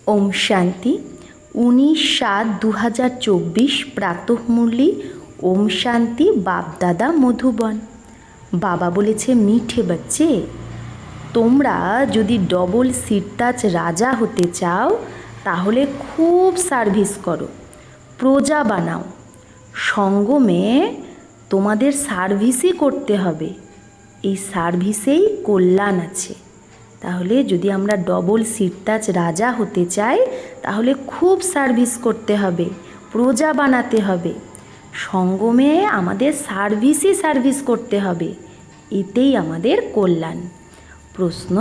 ওম শান্তি 19/7/2024 প্রাতঃমুরলি। ওম শান্তি। বাপদাদা মধুবন। বাবা বলেছে, মিঠে বাচ্চে, তোমরা যদি ডবল সিরতাজ রাজা হতে চাও তাহলে খুব সার্ভিস করো, প্রজা বানাও। সঙ্গমে তোমাদের সার্ভিসই করতে হবে, এই সার্ভিসেই কল্যাণ আছে। তাহলে যদি আমরা ডবল সিরতাজ রাজা হতে চাই তাহলে খুব সার্ভিস করতে হবে, প্রজা বানাতে হবে। সঙ্গমে আমাদের সার্ভিস করতে হবে, এতেই আমাদের কল্যাণ। প্রশ্ন,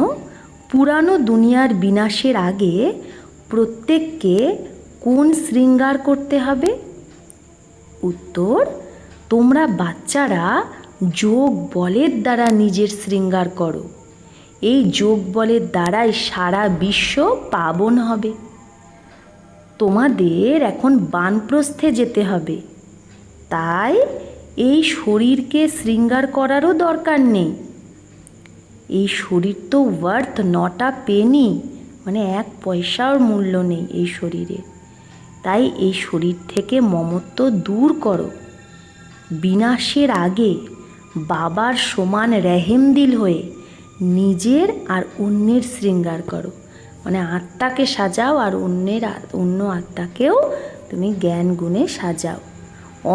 পুরানো দুনিয়ার বিনাশের আগে প্রত্যেককে কোন শৃঙ্গার করতে হবে? উত্তর, তোমরা বাচ্চারা যোগ বলের দ্বারা নিজের শৃঙ্গার করো। এই যোগ বলের দ্বারাই সারা বিশ্ব পাবন হবে। তোমাদের এখন বানপ্রস্থে যেতে হবে, তাই এই শরীরকে শৃঙ্গার করারও দরকার নেই। এই শরীর তো ওয়ার্থ নট আ পেনি, মানে 1 পয়সার মূল্য নেই এই শরীরে। তাই এই শরীর থেকে মমত্ব দূর করো। বিনাশের আগে বাবার সমান রেহেমদিল হয়ে নিজের আর অন্যের শৃঙ্গার করো, মানে আত্মাকে সাজাও আর অন্য আত্মাকেও তুমি জ্ঞান গুণে সাজাও।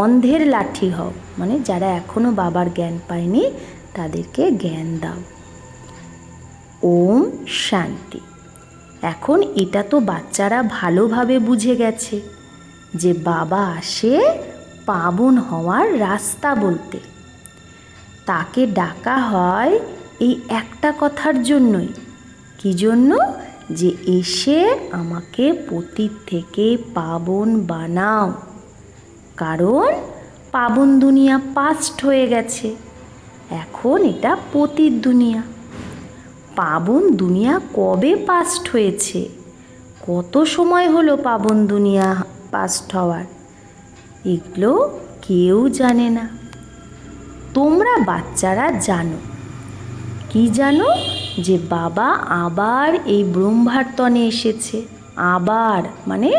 অন্ধের লাঠি হও, মানে যারা এখনও বাবার জ্ঞান পায়নি তাদেরকে জ্ঞান দাও। ওম শান্তি। এখন এটা তো বাচ্চারা ভালোভাবে বুঝে গেছে যে বাবা আসে পাবন হওয়ার রাস্তা বলতে। তাকে ডাকা হয় এই একটা কথার জন্যই। কি জন্য? যে এসে আমাকে পতিত থেকে পাবন বানাও। কারণ পাবন দুনিয়া পাস্ট হয়ে গেছে, এখন এটা পতিত দুনিয়া। পাবন দুনিয়া কবে পাস্ট হয়েছে? কত সময় হলো পাবন দুনিয়া পাস্ট হওয়ার? এগুলো কেউ জানে না। তোমরা বাচ্চারা জানো। কি জানো? যে বাবা আবার এই ব্রহ্মার তনে এসেছে। আবার মানে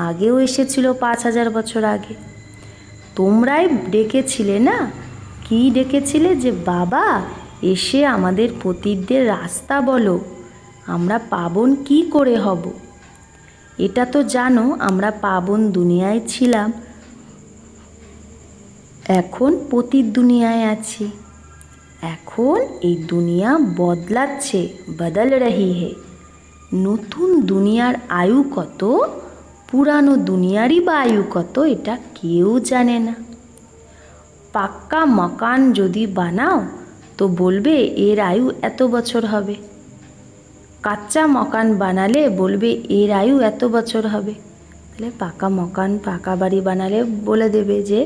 আগেও এসেছিল 5000 বছর আগে। তোমরাই ডেকেছিলে না? কি ডেকেছিলে? যে বাবা এসে আমাদের পতিতদের রাস্তা বলো, আমরা পাবন কি করে হব। এটা তো জানো আমরা পাবন দুনিয়ায় ছিলাম, এখন পতিত দুনিয়ায় আছি। এখন এই দুনিয়া বদলাচ্ছে, বদল রহি হে। নতুন দুনিয়ার আয়ু কত, পুরানো দুনিয়ারই বা আয়ু কত, এটা কেউ জানে না। পাক্কা মকান যদি বানাও তো বলবে এর আয়ু এত বছর হবে। কাচ্চা মকান বানালে বলবে এর আয়ু এত বছর হবে। তাহলে পাকা মকান, পাকা বাড়ি বানালে বলে দেবে যে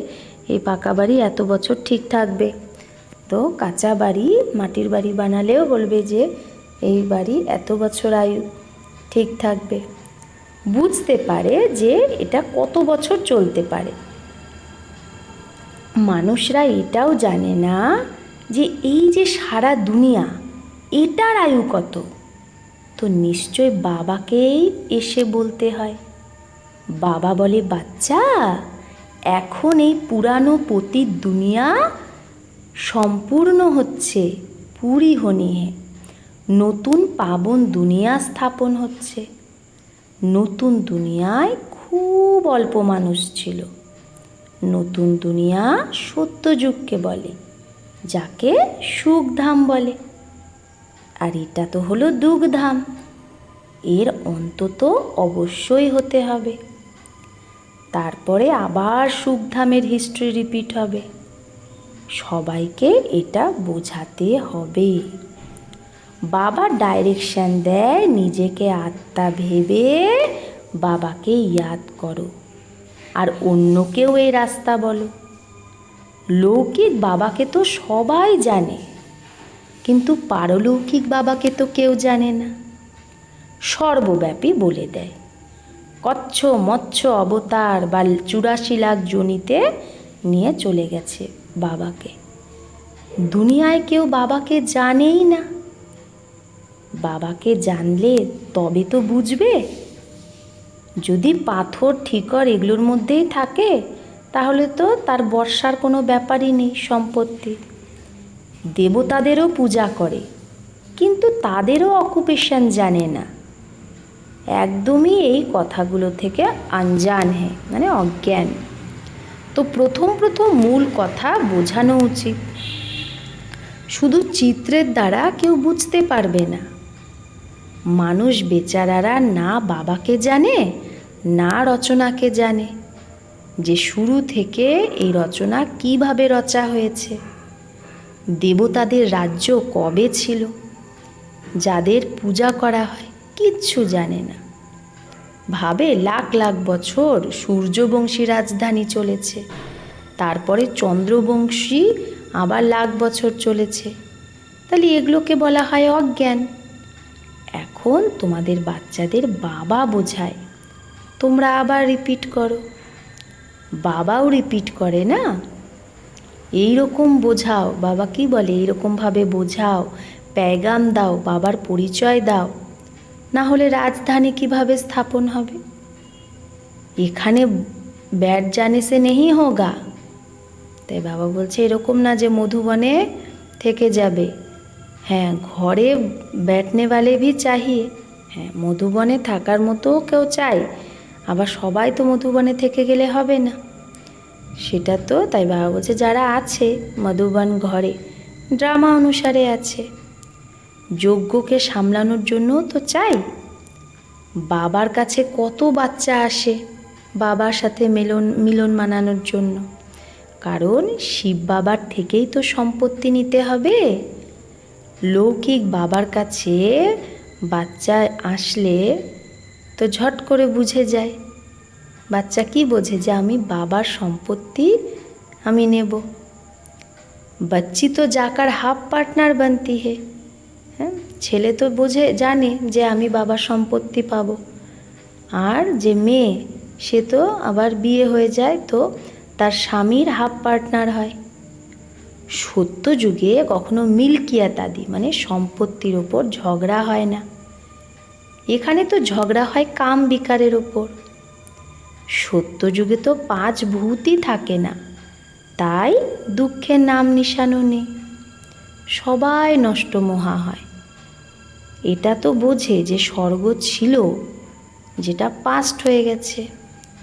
এই পাকা বাড়ি এত বছর ঠিক থাকবে। তো কাঁচা বাড়ি, মাটির বাড়ি বানালেও বলবে যে এই বাড়ি এত বছর আয়ু ঠিক থাকবে। বুঝতে পারে যে এটা কত বছর চলতে পারে। মানুষরা এটাও জানে না যে এই যে সারা দুনিয়া, এটার আয়ু কত। তো নিশ্চয় বাবাকেই এসে বলতে হয়। বাবা বলে, বাচ্চা এখন এই পুরানো পতিত দুনিয়া সম্পূর্ণ হচ্ছে, পুরি হনি হে। নতুন পাবন দুনিয়া স্থাপন হচ্ছে। নতুন দুনিয়ায় খুব অল্প মানুষ ছিল। নতুন দুনিয়া সত্যযুগকে বলে, যাকে সুখধাম বলে। আর এটা তো হলো দুঃখধাম। এর অন্তত অবশ্যই হতে হবে। তারপরে আবার সুখধামের হিস্ট্রি রিপিট হবে। সবাইকে এটা বোঝাতে হবে। বাবা ডাইরেকশন দেয়, নিজেকে আত্মা ভেবে বাবাকে ইয়াদ করো আর অন্যকেও এই রাস্তা বলো। লৌকিক বাবাকে তো সবাই জানে, কিন্তু পারলৌকিক বাবাকে তো কেউ জানে না। সর্বব্যাপী বলে দেয়। কচ্ছ মৎস্য অবতার বা 84 লাখ জনিতে নিয়ে চলে গেছে বাবাকে। দুনিয়ায় কেউ বাবাকে জানেই না। বাবাকে জানলে তবে তো বুঝবে যদি পাথর ঠিকর এগুলোর মধ্যেই থাকে তাহলে তো তার বর্ষার কোনো ব্যাপারই নেই সম্পত্তি। দেবতাদেরও পূজা করে, কিন্তু তাদেরও অকুপেশন জানে না, একদমই এই কথাগুলো থেকে আনজান মানে অজ্ঞান। তো প্রথম মূল কথা বোঝানো উচিত। শুধু চিত্রের দ্বারা কেউ বুঝতে পারবে না। মানুষ বেচারারা না বাবাকে জানে না রচনাকে জানে, যে শুরু থেকে এই রচনা কিভাবে রচা হয়েছে, দেবতাদের রাজ্য কবে ছিল, যাদের পূজা করা হয় কিচ্ছু জানে না। ভাবে লাখ লাখ বছর সূর্যবংশী রাজধানী চলেছে, তারপরে চন্দ্রবংশী আবার লাখ বছর চলেছে, তাহলে এগুলোকে বলা হয় অজ্ঞান। এখন তোমাদের বাচ্চাদের বাবা বোঝায়, তোমরা আবার রিপিট করো। বাবাও রিপিট করে না, এই রকম বোঝাও। বাবা কি বলে, এইরকমভাবে বোঝাও, প্যাগাম দাও, বাবার পরিচয় দাও, না হলে রাজধানী কিভাবে স্থাপন হবে। এখানে बैठ जाने से नहीं होगा। তাই বাবা বলছে এরকম না যে মধুবনে থেকে যাবে। হ্যাঁ, ঘরে बैठने वाले भी चाहिए। হ্যাঁ, মধুবনে থাকার মতো কেউ চাই, আবার সবাই তো মধুবনে থেকে গেলে হবে না, সেটা তো। তাই বাবা বলছে যারা আছে মধুবন ঘরে ড্রামা অনুসারে আছে, যজ্ঞকে সামলানোর জন্য তো চাই। বাবার কাছে কত বাচ্চা আসে বাবার সাথে মিলন মানানোর জন্য, কারণ শিব বাবার থেকেই তো সম্পত্তি নিতে হবে। লৌকিক বাবার কাছে বাচ্চা আসলে তো ঝট করে বুঝে যায়। বাচ্চা কি বোঝে, যে আমি বাবার সম্পত্তি আমি নেব। বাচ্চি তো যাকার হাফ পার্টনার বানতি হে। হ্যাঁ, ছেলে তো বোঝে, জানে যে আমি বাবার সম্পত্তি পাবো। আর যে মেয়ে, সে তো আবার বিয়ে হয়ে যায় তো তার স্বামীর হাফ পার্টনার হয়। সত্য যুগে কখনো মিল্কিয়াত আদি মানে সম্পত্তির ওপর ঝগড়া হয় না। এখানে তো ঝগড়া হয় কাম বিকারের ওপর। সত্য যুগে তো 5 ভূতই থাকে না, তাই দুঃখের নাম নিশানও নেই, সবাই নষ্ট মহা হয়। এটা তো বোঝে যে স্বর্গ ছিল, যেটা পাস্ট হয়ে গেছে।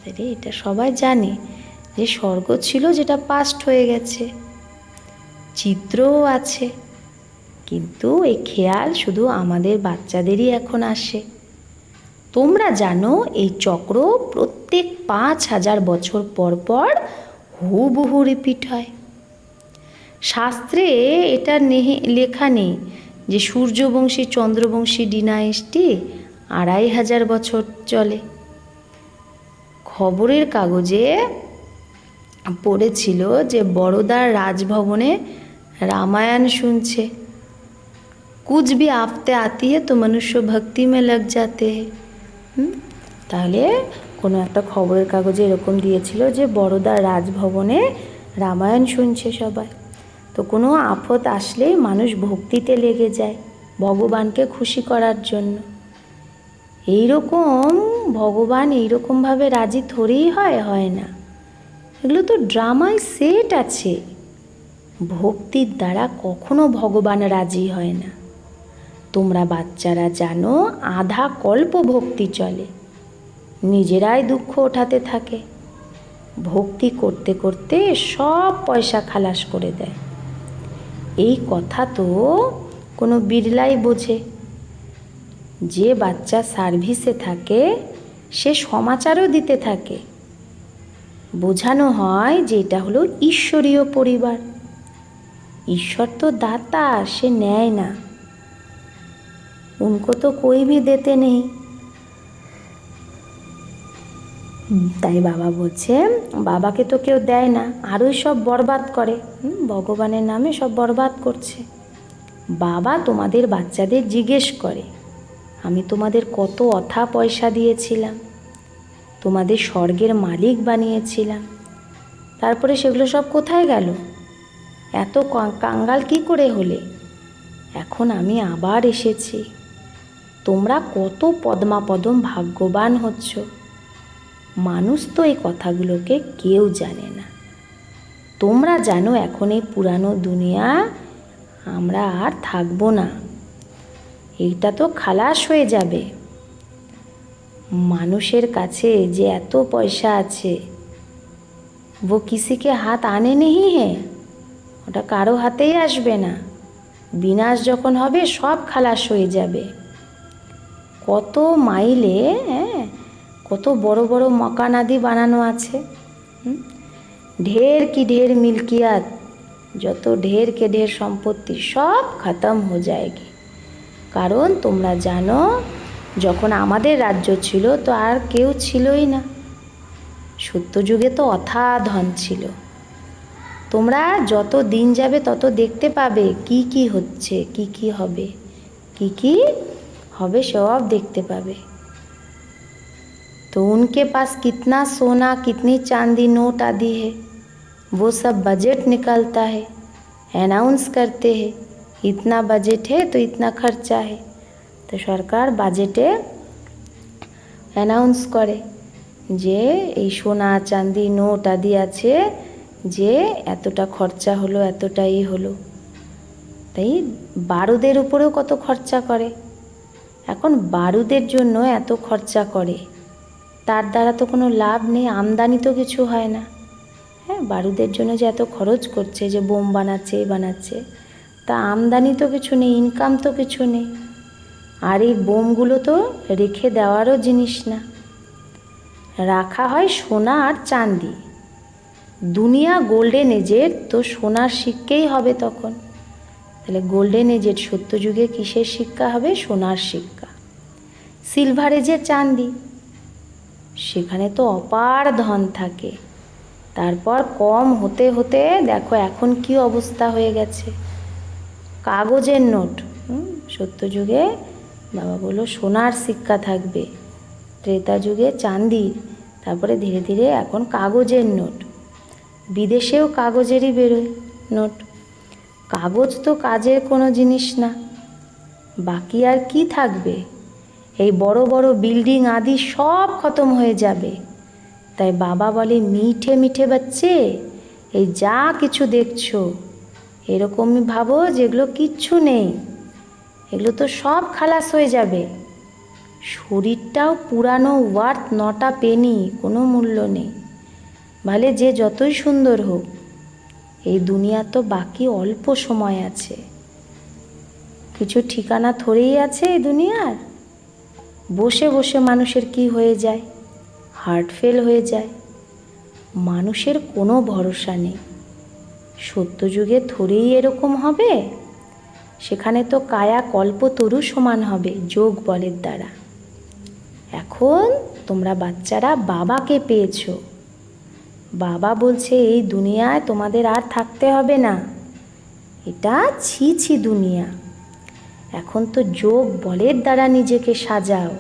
তাই এটা সবাই জানে যে স্বর্গ ছিল, যেটা পাস্ট হয়ে গেছে। চিত্রও আছে, কিন্তু এই খেয়াল শুধু আমাদের বাচ্চাদেরই এখন আসে। তোমরা জানো এই চক্র প্রত্যেক 5000 বছর পর পর হুবহু রিপিট হয়। শাস্ত্রে এটা লেখা নেই যে সূর্যবংশী চন্দ্রবংশী ডিনাইস্টি 2500 বছর চলে। খবরের কাগজে পড়েছিল যে বড়োদার রাজভবনে রামায়ণ শুনছে। कुछ भी आफते आती है तो मनुष्य भक्ति में लग जाते हैं। তাহলে কোনো একটা খবরের কাগজে এরকম দিয়েছিল যে বড়োদার রাজভবনে রামায়ণ শুনছে সবাই। তো কোনো আফত আসলেই মানুষ ভক্তিতে লেগে যায় ভগবানকে খুশি করার জন্য। এইরকম ভগবান এইরকমভাবে রাজি থরেই হয় না, এগুলো তো ড্রামায় সেট আছে। ভক্তির দ্বারা কখনো ভগবান রাজি হয় না। তোমরা বাচ্চারা জানো আধা কল্প ভক্তি চলে, নিজেরাই দুঃখ ওঠাতে থাকে, ভক্তি করতে করতে সব পয়সা খালাস করে দেয়। এই কথা তো কোনো বিরলাই বোঝে। যে বাচ্চা সার্ভিসে থাকে সে সমাচারও দিতে থাকে, বোঝানো হয় যে এটা হলো ঈশ্বরীয় পরিবার। ঈশ্বর তো দাতা, সে নেয় না। उनको तो कोई भी देते नहीं। তাই বাবা বলছে বাবাকে তো কেউ দেয় না, আরোই সব বরবাদ করে। ভগবানের নামে সব বরবাদ করছে। বাবা তোমাদের বাচ্চাদের জিজ্ঞেস করে, আমি তোমাদের কত অথা পয়সা দিয়েছিলাম, তোমাদের স্বর্গের মালিক বানিয়েছিলাম, তারপরে সেগুলো সব কোথায় গেল? এত কাঙ্গাল কি করে হলে? এখন আমি আবার এসেছি, তোমরা কত পদ্মাপদম ভাগ্যবান হচ্ছ। মানুষ তো এই কথাগুলোকে কেউ জানে না। তোমরা জানো এখন এই পুরানো দুনিয়া আমরা আর থাকবো না, এইটা তো খালাস হয়ে যাবে। মানুষের কাছে যে এত পয়সা আছে वो किसी के हाथ आने नहीं है, ওটা কারো হাতেই আসবে না। বিনাশ যখন হবে সব খালাস হয়ে যাবে। কত মাইলে কত বড় বড় মকান আদি বানানো আছে, ढेर की ढेर मिल्कियत, যত ढेर के ढेर সম্পত্তি সব খতম হয়ে যায়গি। কারণ তোমরা জানো যখন আমাদের রাজ্য ছিল তো আর কেউ ছিলই না, সত্যযুগে তো অথা ধন ছিল। তোমরা যত দিন যাবে তত দেখতে পাবে কি কি হচ্ছে, কি কি হবে, কি কি হবে সব দেখতে পাবে। तो उनके पास कितना सोना कितनी चांदी नोट आदि है, वो सब बजट निकलता है, अनाउंस करते हैं इतना बजट है तो इतना खर्चा है। तो सरकार বাজেটে অ্যানাউন্স করে যে এই সোনা চাঁদি নোট আদি আছে, যে এতটা খরচা হলো, এতটাই হলো। তাই বারুদের উপরেও কত খরচা করে। এখন বারুদের জন্য এত খরচা করে, তার দ্বারা তো কোনো লাভ নেই, আমদানি তো কিছু হয় না। হ্যাঁ, বারুদের জন্য যে এত খরচ করছে, যে বোম বানাচ্ছে বানাচ্ছে, তা আমদানি তো কিছু নেই, ইনকাম তো কিছু নেই। আর এই বোমগুলো তো রেখে দেওয়ারও জিনিস না, রাখা হয় সোনা আর চাঁদি। দুনিয়া গোল্ডেন এজের, তো সোনার শিক্ষাই হবে তখন। তাহলে গোল্ডেন এজের সত্যযুগে কিসের শিক্ষা হবে? সোনার শিক্ষা। সিলভার এজে চাঁদি, সেখানে তো অপার ধন থাকে। তারপর কম হতে হতে দেখো এখন কি অবস্থা হয়ে গেছে, কাগজের নোট। সত্যযুগে বাবা বললো সোনার শিক্ষা থাকবে, ত্রেতা যুগে চাঁদি, তারপরে ধীরে ধীরে এখন কাগজের নোট। বিদেশেও কাগজেরই বেরোয় নোট। কাগজ তো কাজের কোনো জিনিস না, বাকি আর কি থাকবে? এই বড় বড় বিল্ডিং আদি সব খতম হয়ে যাবে। তাই বাবা বলে মিঠে মিঠে বাচ্চে, এই যা কিছু দেখছো এরকমই ভাবো যেগুলো কিচ্ছু নেই, এগুলো তো সব খালাস হয়ে যাবে। শরীরটাও পুরানো, ওয়ার্থ নটা পেনি, কোনো মূল্য নেই। ভালে যে যতই সুন্দর হোক, এই দুনিয়া তো বাকি অল্প সময় আছে, কিছু ঠিকানা থরেই আছে এই দুনিয়ার। বসে বসে মানুষের কি হয়ে যায়? হার্ট ফেল হয়ে যায়। মানুষের কোনো ভরসা নেই। সত্যযুগে থরেই এরকম হবে, সেখানে তো কায়া কল্পতরু সমান হবে যোগ বলের দ্বারা। এখন তোমরা বাচ্চারা বাবাকে পেয়েছো, বাবা বলছে এই দুনিয়ায় তোমাদের আর থাকতে হবে না, এটা ছি ছি দুনিয়া। এখন তো যোগ বলের দ্বারা নিজেকে সাজাও।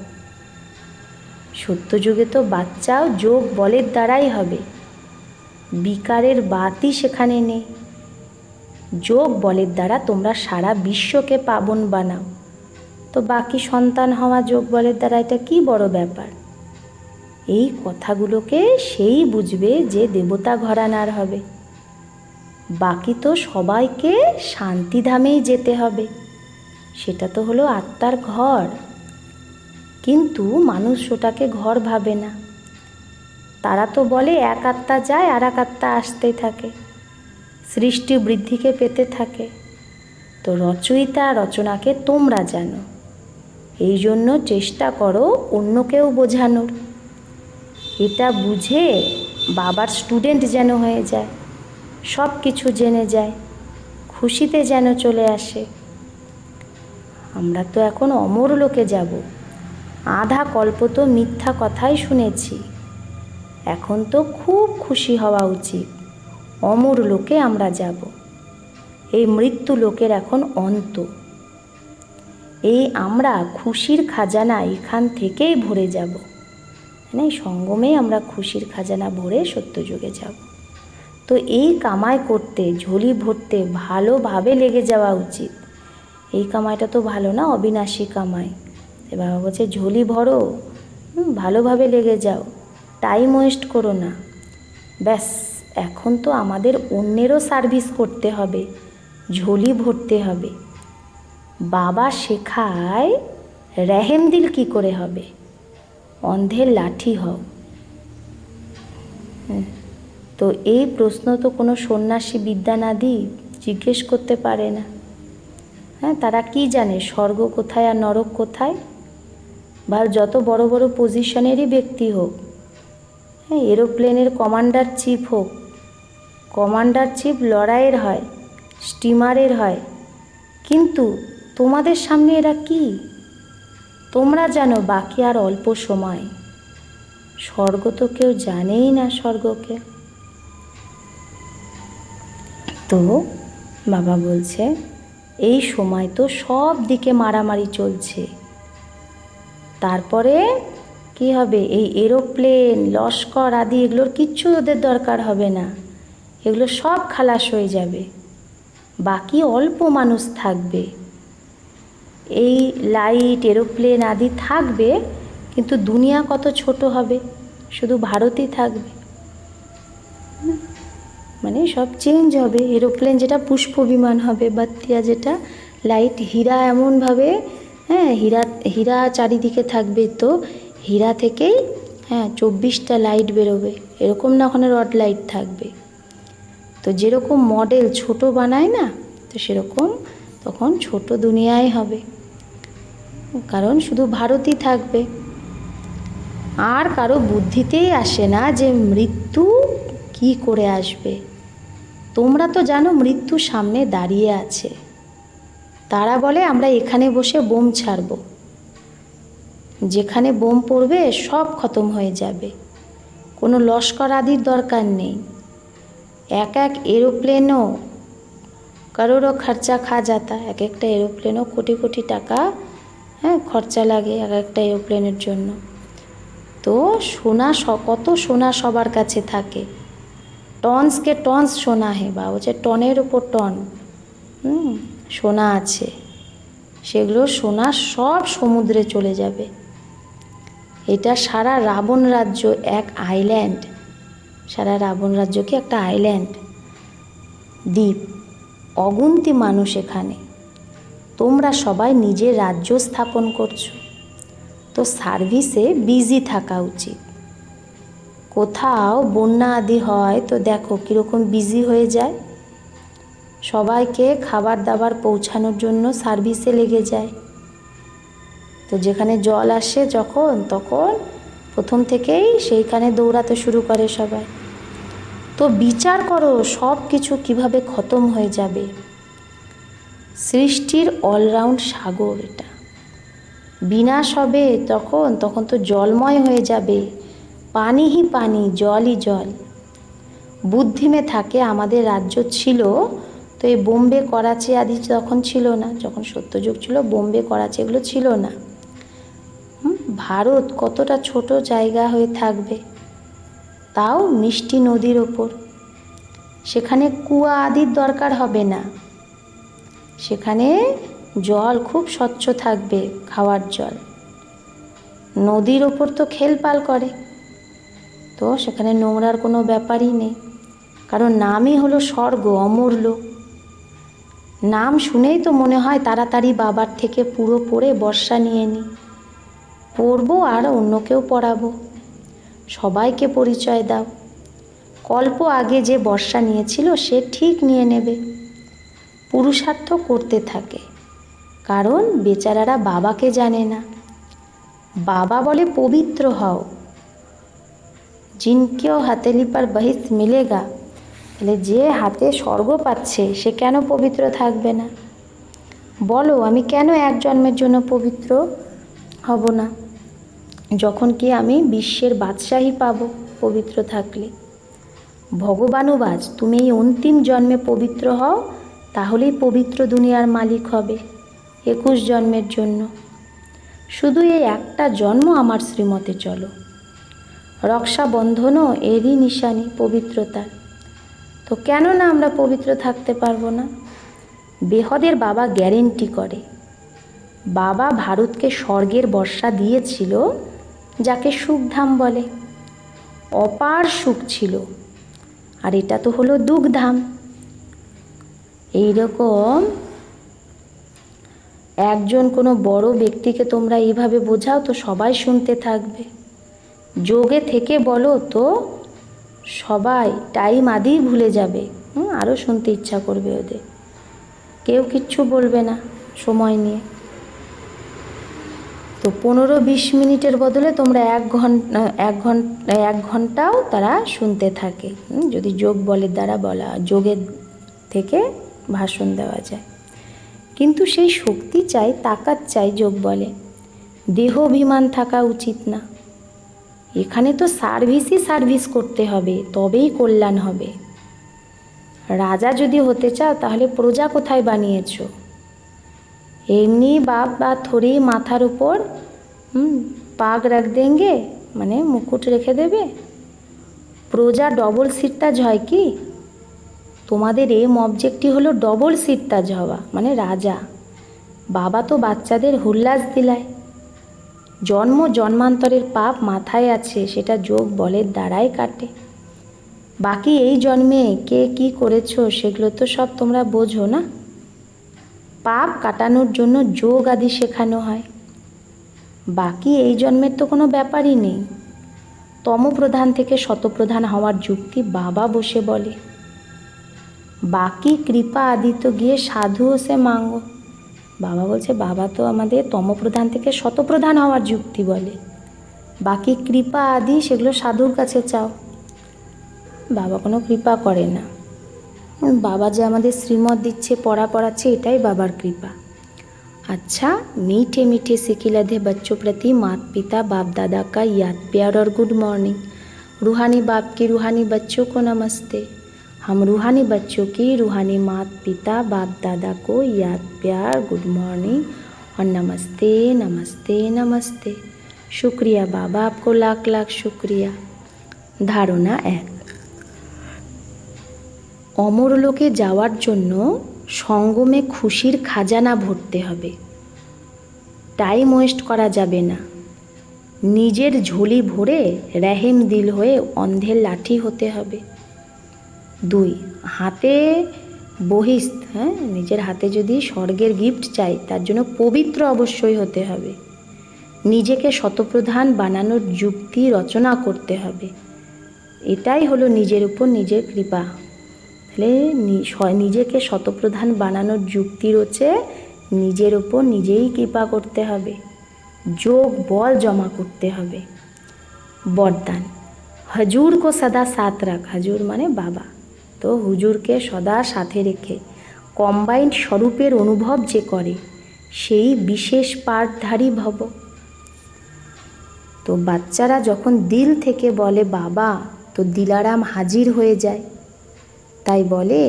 সত্যযুগে তো বাচ্চাও যোগ বলের দ্বারাই হবে, বিকারের বাতই সেখানে নেই। যোগ বলের দ্বারা তোমরা সারা বিশ্বকে পাবন বানাও, তো বাকি সন্তান হওয়া যোগ বলের দ্বারা এটা কি বড় ব্যাপার? এই কথাগুলোকে সেই বুঝবে যে দেবতা ঘরানার হবে। বাকি তো সবাইকে শান্তিধামেই যেতে হবে, সেটা তো হলো আত্মার ঘর। কিন্তু মানুষ ওটাকে ঘর ভাবে না। তারা তো বলে এক আত্মা যায় আর এক আত্মা আসতে থাকে, সৃষ্টি বৃদ্ধিকে পেতে থাকে। তো রচয়িতা রচনাকে তোমরা জানো, এই জন্য চেষ্টা করো অন্যকেও বোঝানোর। এটা বুঝে বাবার স্টুডেন্ট যেন হয়ে যায়, সব কিছু জেনে যায়, খুশিতে যেন চলে আসে। আমরা তো এখন অমর লোকে যাব, আধা কল্প তো মিথ্যা কথাই শুনেছি, এখন তো খুব খুশি হওয়া উচিত। অমর লোকে আমরা যাব, এই মৃত্যু লোকের এখন অন্ত। এই আমরা খুশির খাজানা এখান থেকেই ভরে যাব, মানে সঙ্গমে আমরা খুশির খাজানা ভরে সত্যযুগে যাব। তো এই কামাই করতে, ঝুলি ভরতে ভালোভাবে লেগে যাওয়া উচিত। এই কামাইটা তো ভালো না, অবিনাশী কামাই। বাবা বলছে ঝুলি ভরো, ভালোভাবে লেগে যাও, টাইম ওয়েস্ট করো না। ব্যাস, এখন তো আমাদের অন্যেরও সার্ভিস করতে হবে, ঝোলি ভরতে হবে। বাবা শেখায় রেহেম দিল কী করে হবে, অন্ধের লাঠি হও। তো এই প্রশ্ন তো কোনো সন্ন্যাসী বিদ্যানাদি জিজ্ঞেস করতে পারে না। হ্যাঁ, তারা কি জানে স্বর্গ কোথায় আর নরক কোথায়? বা যত বড় বড় পজিশনেরই ব্যক্তি হোক, হ্যাঁ, এরোপ্লেনের কমান্ডার চিফ হোক, কমান্ডার চিফ লড়াইয়ের হয়, স্টিমারের হয়, কিন্তু তোমাদের সামনে এরা কি? তোমরা জানো বাকি আর অল্প সময়। স্বর্গ তো কেউ জানেই না স্বর্গকে। তো বাবা বলছে এই সময় তো সব দিকে মারামারি চলছে, তারপরে কি হবে? এই এরোপ্লেন, লস্কর আদি এগুলোর কিচ্ছু ওদের দরকার হবে না, এগুলো সব খালাস হয়ে যাবে, বাকি অল্প মানুষ থাকবে। এই লাইট, এরোপ্লেন আদি থাকবে, কিন্তু দুনিয়া কত ছোট হবে, শুধু ভারতই থাকবে। মানে সব চেঞ্জ হবে। এরোপ্লেন যেটা পুষ্প বিমান হবে, বাত্তিয়া যেটা লাইট, হীরা এমনভাবে, হ্যাঁ, হীরা চারিদিকে থাকবে, তো হীরা থেকেই 24টা লাইট বেরোবে, এরকম না ওখানে রড লাইট থাকবে। তো যেরকম মডেল ছোট বানায় না, তো সেরকম তখন ছোট দুনিয়ায় হবে, কারণ শুধু ভারতই থাকবে। আর কারো বুদ্ধিতেই আসে না যে মৃত্যু কি করে আসবে। তোমরা তো জানো মৃত্যু সামনে দাঁড়িয়ে আছে, তারা বলে আমরা এখানে বসে বোম ছাড়ব, যেখানে বোম পড়বে সব খতম হয়ে যাবে, কোনো লস্কর আদির দরকার নেই। এক এক এরোপ্লেনও কারোরও খরচা খা যাতা, এক একটা এরোপ্লেনও কোটি কোটি টাকা খরচা লাগে এক একটা এরোপ্লেনের জন্য। তো সোনা, কত সোনা সবার কাছে থাকে, টনসকে টনস সোনা হে, বা হচ্ছে টনের ওপর টন সোনা আছে, সেগুলো সোনা সব সমুদ্রে চলে যাবে। এটা সারা রাবণ রাজ্য এক আইল্যান্ড, সারা রাবণ রাজ্য কি একটা আইল্যান্ড দ্বীপ, অগুন্তি মানুষ এখানে। তোমরা সবাই নিজের রাজ্য স্থাপন করছো, তো সার্ভিসে বিজি থাকা উচিত। কোথাও বন্যা আদি হয় তো দেখো কীরকম বিজি হয়ে যায়, সবাইকে খাবার দাবার পৌঁছানোর জন্য সার্ভিসে লেগে যায়। তো যেখানে জল আসে যখন, তখন প্রথম থেকেই সেইখানে দৌড়াতে শুরু করে সবাই। তো বিচার করো সব কিছু কীভাবে খতম হয়ে যাবে। সৃষ্টির অলরাউন্ড সাগর এটা, বিনাশ হবে তখন তো জলময় হয়ে যাবে, পানি হি পানি, জলই জল। বুদ্ধিমে থাকে আমাদের রাজ্য ছিল, তো এই বোম্বে করাচি আদি তখন ছিল না, যখন সত্যযুগ ছিল বোম্বে করাচি এগুলো ছিল না। ভারত কতটা ছোট জায়গা হয়ে থাকবে, তাও মিষ্টি নদীর ওপর, সেখানে কুয়া আদির দরকার হবে না, সেখানে জল খুব স্বচ্ছ থাকবে, খাওয়ার জল। নদীর ওপর তো খেলপাল করে, তো সেখানে নোংরার কোনো ব্যাপারই নেই, কারণ নামই হলো স্বর্গ, অমূল্য। নাম শুনেই তো মনে হয় তাড়াতাড়ি বাবার থেকে পুরো পড়ে বর্ষা নিয়ে নিই, পড়বো আর অন্যকেও পড়াবো, সবাইকে পরিচয় দাও। কল্প আগে যে বর্ষা নিয়েছিল সে ঠিক নিয়ে নেবে, পুরুষার্থ করতে থাকে, কারণ বেচারারা বাবাকে জানে না। বাবা বলে পবিত্র হও, জিনকেও হাতেলি পার বহিস মিলেগা, তাহলে যে হাতে স্বর্গ পাচ্ছে সে কেন পবিত্র থাকবে না? বলো আমি কেন এক জন্মের জন্য পবিত্র হব না, যখন কি আমি বিশ্বের বাদশাহী পাবো পবিত্র থাকলে। ভগবানুবাজ, তুমি এই অন্তিম জন্মে পবিত্র হও, তাহলেই পবিত্র দুনিয়ার মালিক হবে 21 জন্মের জন্য। শুধু এই একটা জন্ম আমার শ্রীমতে চলো। রক্ষাবন্ধনও এরই নিশানি, পবিত্রতার। তো কেন না আমরা পবিত্র থাকতে পারবো না? বেহদের বাবা গ্যারেন্টি করে, বাবা ভারতকে স্বর্গের বর্ষা দিয়েছিল, যাকে সুখধাম বলে। অপার সুখ ছিল। আর এটা তো হলো দুগ্ধাম। এইরকম একজন কোনো বড় ব্যক্তিকে তোমরা এইভাবে বোঝাও তো সবাই শুনতে থাকবে। যোগে থেকে বলো তো সবাই টাইম আদিই ভুলে যাবে, আরও শুনতে ইচ্ছা করবে ওদের। কেউ কিচ্ছু বলবে না সময় নিয়ে। তো 15-20 মিনিটের বদলে তোমরা 1 ঘন্টাও তারা শুনতে থাকে, যদি যোগ বলের দ্বারা বলা, যোগের থেকে ভাষণ দেওয়া যায়। কিন্তু সেই শক্তি চাই, তাকাত চাই যোগ বলে। দেহ অভিমান থাকা উচিত না। এখানে তো সার্ভিস করতে হবে, তবেই কল্যাণ হবে। রাজা যদি হতে চাও তাহলে প্রজা কোথায় বানিয়েছ? এমনি বাপ বা থরি মাথার উপর পাগ রাখ দেंगे, মানে মুকুট রেখে দেবে। প্রজা ডবল সিরতাজ হয় কি? তোমাদের এম অবজেক্টই হলো ডবল সিরতাজ হওয়া, মানে রাজা। বাবা তো বাচ্চাদের হুল্লাস দিলায়। জন্ম জন্মান্তরের পাপ মাথায় আছে, সেটা যোগ বলের দ্বারাই কাটে। বাকি এই জন্মে কে কি করেছো সেগুলো তো সব তোমরা বোঝো না। পাপ কাটানোর জন্য যোগ আদি শেখানো হয়। বাকি এই জন্মের তো কোনো ব্যাপারই নেই। তমপ্রধান থেকে শতপ্রধান হওয়ার যুক্তি বাবা বসে বলে। বাকি কৃপা আদি তো গিয়ে সাধুও সে মাঙ্গো। বাবা বলছে বাবা তো আমাদের তমপ্রধান থেকে শতপ্রধান হওয়ার যুক্তি বলে। বাকি কৃপা আদি সেগুলো সাধুর কাছে চাও। বাবা কোনো কৃপা করে না। বাবা যে আমাদের শ্রীমত দিচ্ছে, পড়াচ্ছে, এটাই বাবার কৃপা। अच्छा, मीठे मीठे सिकिलधे बच्चों प्रति माता पिता बाप दादा का याद प्यार और गुड मॉर्निंग। रूहानी बाप की रूहानी बच्चों को नमस्ते। हम रूहानी बच्चों की रूहानी माता पिता बाप दादा को याद प्यार गुड मॉर्निंग और नमस्ते नमस्ते नमस्ते। शुक्रिया बाबा, आपको लाख लाख शुक्रिया। धारणा 1। অমরলোকে যাওয়ার জন্য সঙ্গমে খুশির খাজানা ভরতে হবে। টাইম ওয়েস্ট করা যাবে না। নিজের ঝোলি ভরে রেহেম দিল হয়ে অন্ধের লাঠি হতে হবে। 2। হাতে বহিস্থ, নিজের হাতে যদি স্বর্গের গিফট চাই তার জন্য পবিত্র অবশ্যই হতে হবে। নিজেকে শতপ্রধান বানানোর যুক্তি রচনা করতে হবে। এটাই হলো নিজের উপর নিজের কৃপা। তাহলে নিজেকে শতপ্রধান বানানোর যুক্তি রয়েছে, নিজের ওপর নিজেই কৃপা করতে হবে, যোগ বল জমা করতে হবে। বরদান, হজুর কো সদা সাথ রাখ। হজুর মানে বাবা, তো হুজুরকে সদা সাথে রেখে কম্বাইন্ড স্বরূপের অনুভব যে করে সেই বিশেষ পাঠধারী ভব। তো বাচ্চারা যখন দিল থেকে বলে বাবা, তো দিলারাম হাজির হয়ে যায়। তাই বলে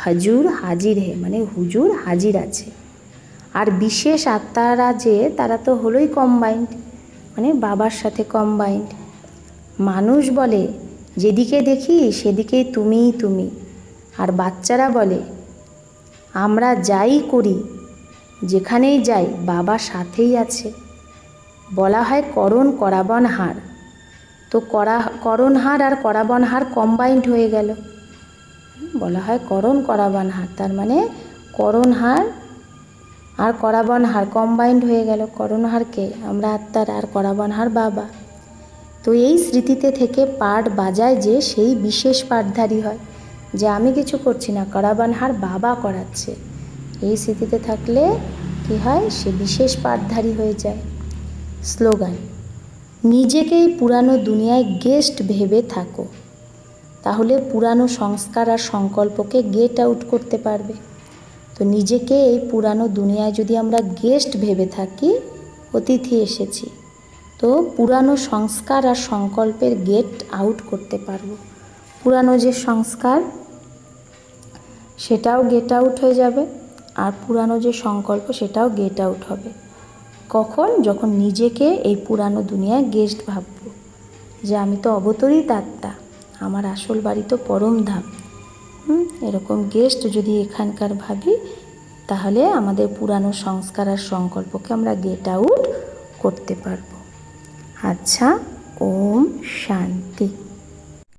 হজুর হাজির হে, মানে হুজুর হাজির আছে। আর বিশেষ আত্মারা যে তারা তো হলোই কম্বাইন্ড, মানে বাবার সাথে কম্বাইন্ড। মানুষ বলে যেদিকে দেখি সেদিকেই তুমি। আর বাচ্চারা বলে আমরা যাই করি, যেখানেই যাই বাবা সাথেই আছে। বলা হয় করণ করাবন হার। তো করণ হার আর করাবন হার কম্বাইন্ড হয়ে গেল। বলা হয় করণ করাবন হার, তার মানে করণ হার আর করাবন হার কম্বাইন্ড হয়ে গেল। করণ হারকে আমরা আত্মার, আর করাবন হার বাবা। তো এই স্মৃতিতে থেকে পাঠ বাজায় যে সেই বিশেষ পাঠধারী হয়, যে আমি কিছু করছি না, করাবন হার বাবা করাচ্ছে। এই স্মৃতিতে থাকলে কি হয়, সে বিশেষ পাঠধারী হয়ে যায়। স্লোগান, নিজেকেই পুরানো দুনিয়ায় গেস্ট ভেবে থাকো, তাহলে পুরানো সংস্কার আর সংকল্পকে গেট আউট করতে পারবে। তো নিজেকে এই পুরানো দুনিয়ায় যদি আমরা গেস্ট ভেবে থাকি, অতিথি এসেছি, তো পুরানো সংস্কার আর সংকল্পের গেট আউট করতে পারবো। পুরানো যে সংস্কার সেটাও গেট আউট হয়ে যাবে, আর পুরানো যে সংকল্প সেটাও গেট আউট হবে। কখন? যখন নিজেকে এই পুরানো দুনিয়ায় গেস্ট ভাববো, যে আমি তো অবতরিত আত্মা, আমার আসল বাড়ি তো পরমধাম। এরকম গেস্ট যদি এখানকার ভাবি, তাহলে আমাদের পুরানো সংস্কার আর সংকল্পকে আমরা গেট আউট করতে পারবো। আচ্ছা, ওম শান্তি।